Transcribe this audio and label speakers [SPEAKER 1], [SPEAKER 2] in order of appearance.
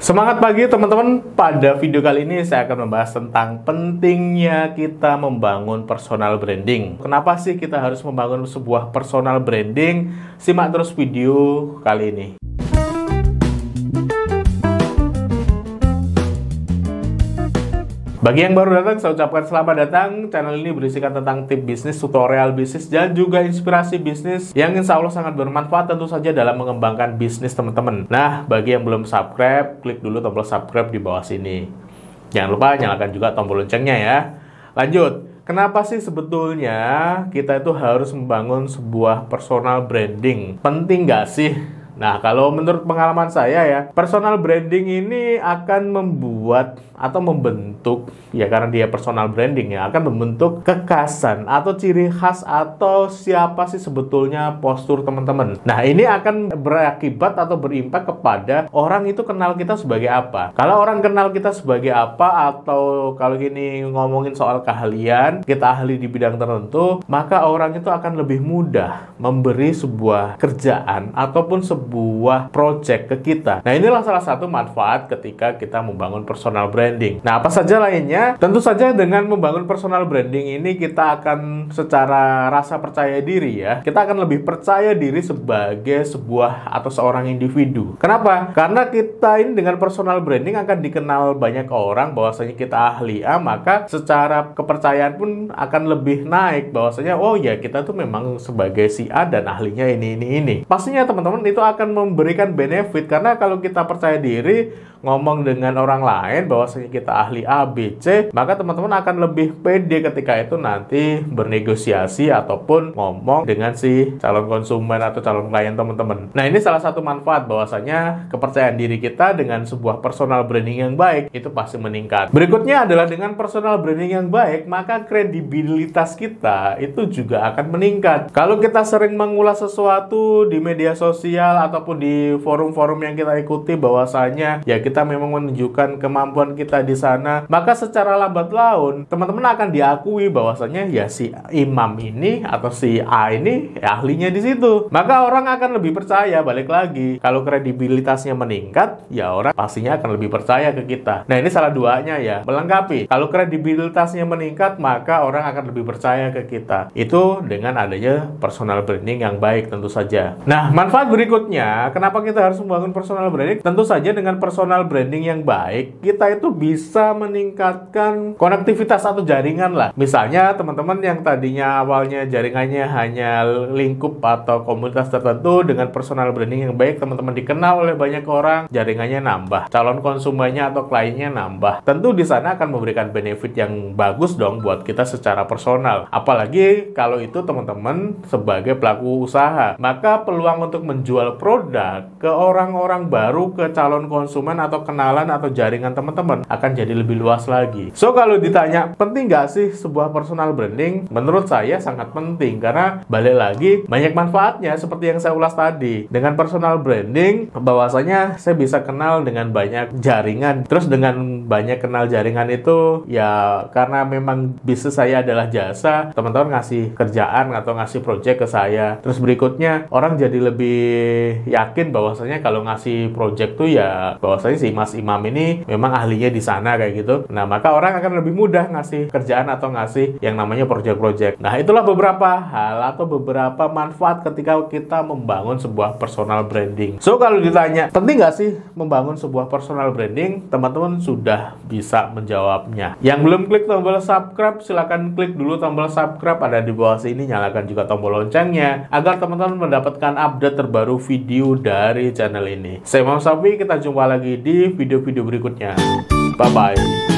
[SPEAKER 1] Semangat pagi teman-teman. Pada video kali ini saya akan membahas tentang pentingnya kita membangun personal branding. Kenapa sih kita harus membangun sebuah personal branding? Simak terus video kali ini. Bagi yang baru datang, saya ucapkan selamat datang. Channel ini berisikan tentang tips bisnis, tutorial bisnis, dan juga inspirasi bisnis yang insya Allah sangat bermanfaat tentu saja dalam mengembangkan bisnis teman-teman. Nah, bagi yang belum subscribe, klik dulu tombol subscribe di bawah sini. Jangan lupa nyalakan juga tombol loncengnya ya. Lanjut, kenapa sih sebetulnya kita itu harus membangun sebuah personal branding? Penting nggak sih? Nah, kalau menurut pengalaman saya ya, personal branding ini akan membuat atau membentuk, ya karena dia personal branding ya, akan membentuk kekhasan atau ciri khas atau siapa sih sebetulnya postur teman-teman. Nah, ini akan berakibat atau berimpak kepada orang itu kenal kita sebagai apa. Kalau orang kenal kita sebagai apa, atau kalau gini ngomongin soal keahlian, kita ahli di bidang tertentu, maka orang itu akan lebih mudah memberi sebuah kerjaan ataupun sebuah project ke kita. Nah, inilah salah satu manfaat ketika kita membangun personal branding. Nah, apa saja lainnya? Tentu saja dengan membangun personal branding ini kita akan secara rasa percaya diri ya. Kita akan lebih percaya diri sebagai sebuah atau seorang individu. Kenapa? Karena kita ini dengan personal branding akan dikenal banyak orang bahwasanya kita ahli A, maka secara kepercayaan pun akan lebih naik bahwasanya oh ya kita tuh memang sebagai si A dan ahlinya ini. Pastinya teman-teman itu akan memberikan benefit karena kalau kita percaya diri ngomong dengan orang lain bahwasanya kita ahli A, B, C, maka teman-teman akan lebih pede ketika itu nanti bernegosiasi ataupun ngomong dengan si calon konsumen atau calon klien teman-teman. Nah, ini salah satu manfaat bahwasanya kepercayaan diri kita dengan sebuah personal branding yang baik itu pasti meningkat. Berikutnya adalah dengan personal branding yang baik, maka kredibilitas kita itu juga akan meningkat. Kalau kita sering mengulas sesuatu di media sosial ataupun di forum-forum yang kita ikuti bahwasanya ya kita memang menunjukkan kemampuan kita di sana, maka secara lambat laun teman-teman akan diakui bahwasanya ya si Imam ini atau si A ini ya ahlinya di situ. Maka orang akan lebih percaya. Balik lagi, kalau kredibilitasnya meningkat, ya orang pastinya akan lebih percaya ke kita. Nah, ini salah duanya ya, melengkapi. Kalau kredibilitasnya meningkat, maka orang akan lebih percaya ke kita. Itu dengan adanya personal branding yang baik tentu saja. Nah, manfaat berikutnya, kenapa kita harus membangun personal branding? Tentu saja dengan personal branding yang baik, kita itu bisa meningkatkan konektivitas atau jaringan lah. Misalnya teman-teman yang tadinya awalnya jaringannya hanya lingkup atau komunitas tertentu, dengan personal branding yang baik teman-teman dikenal oleh banyak orang, jaringannya nambah, calon konsumennya atau kliennya nambah. Tentu di sana akan memberikan benefit yang bagus dong buat kita secara personal. Apalagi kalau itu teman-teman sebagai pelaku usaha, maka peluang untuk menjual produk ke orang-orang baru, ke calon konsumen atau kenalan atau jaringan teman-teman akan jadi lebih luas lagi. So, kalau ditanya penting nggak sih sebuah personal branding? Menurut saya sangat penting karena balik lagi banyak manfaatnya seperti yang saya ulas tadi. Dengan personal branding bahwasanya saya bisa kenal dengan banyak jaringan. Terus dengan banyak kenal jaringan itu ya karena memang bisnis saya adalah jasa, teman-teman ngasih kerjaan atau ngasih project ke saya. Terus berikutnya orang jadi lebih yakin bahwasanya kalau ngasih project tuh ya bahwasanya si Mas Imam ini memang ahlinya di sana kayak gitu. Nah, maka orang akan lebih mudah ngasih kerjaan atau ngasih yang namanya project-project. Nah, itulah beberapa hal atau beberapa manfaat ketika kita membangun sebuah personal branding. So, kalau ditanya penting nggak sih membangun sebuah personal branding, teman-teman sudah bisa menjawabnya. Yang belum klik tombol subscribe, silahkan klik dulu tombol subscribe ada di bawah sini, nyalakan juga tombol loncengnya agar teman-teman mendapatkan update terbaru video dari channel ini. Saya Imam Safi, kita jumpa lagi di video-video berikutnya. Bye-bye.